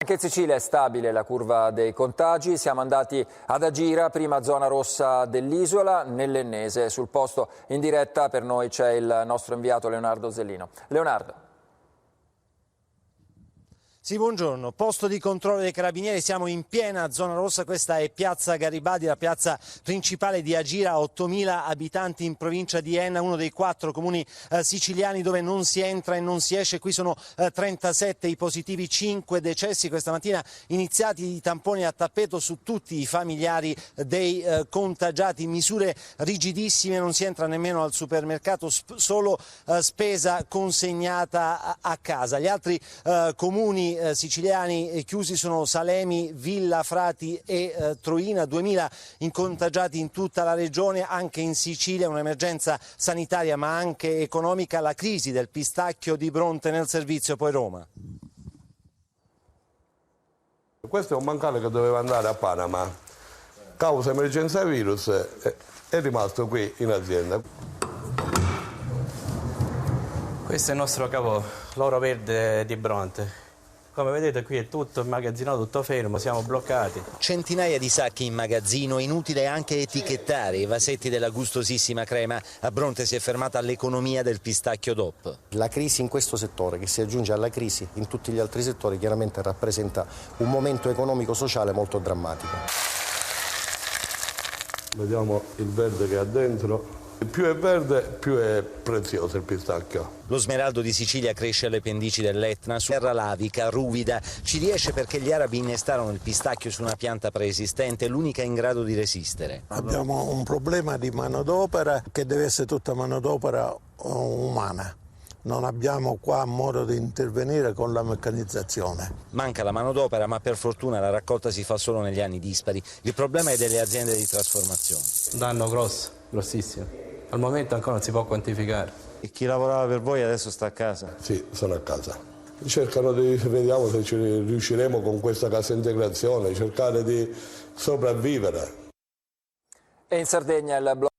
Anche in Sicilia è stabile la curva dei contagi, siamo andati ad Agira, prima zona rossa dell'isola, nell'Ennese. Sul posto in diretta per noi c'è il nostro inviato Leonardo Zellino. Leonardo. Sì, buongiorno. Posto di controllo dei carabinieri, siamo in piena zona rossa, questa è piazza Garibaldi, la piazza principale di Agira, 8.000 abitanti in provincia di Enna, uno dei 4 comuni siciliani dove non si entra e non si esce. Qui sono 37 i positivi, 5 decessi questa mattina, iniziati i tamponi a tappeto su tutti i familiari dei contagiati, misure rigidissime, non si entra nemmeno al supermercato, solo spesa consegnata a casa. Gli altri comuni siciliani chiusi sono Salemi, Villa Frati e Troina, 2000 incontagiati in tutta la regione. Anche in Sicilia un'emergenza sanitaria ma anche economica, la crisi del pistacchio di Bronte nel servizio poi Roma. Questo è un mancale che doveva andare a Panama, causa emergenza virus è rimasto qui in azienda. Questo è il nostro capo, l'oro verde di Bronte. Come vedete qui è tutto immagazzinato, tutto fermo, siamo bloccati. Centinaia di sacchi in magazzino, inutile anche etichettare i vasetti della gustosissima crema. A Bronte si è fermata l'economia del pistacchio DOP. La crisi in questo settore, che si aggiunge alla crisi in tutti gli altri settori, chiaramente rappresenta un momento economico-sociale molto drammatico. Vediamo il verde che ha dentro. Più è verde, più è prezioso il pistacchio. Lo smeraldo di Sicilia cresce alle pendici dell'Etna, su terra lavica, ruvida. Ci riesce perché gli arabi innestarono il pistacchio su una pianta preesistente, l'unica in grado di resistere. Abbiamo un problema di manodopera che deve essere tutta manodopera umana. Non abbiamo qua modo di intervenire con la meccanizzazione. Manca la manodopera, ma per fortuna la raccolta si fa solo negli anni dispari. Il problema è delle aziende di trasformazione. Un danno grosso, grossissimo. Al momento ancora non si può quantificare. E chi lavorava per voi adesso sta a casa? Sì, sono a casa. Vediamo se ci riusciremo con questa cassa integrazione, cercare di sopravvivere. E in Sardegna il blocco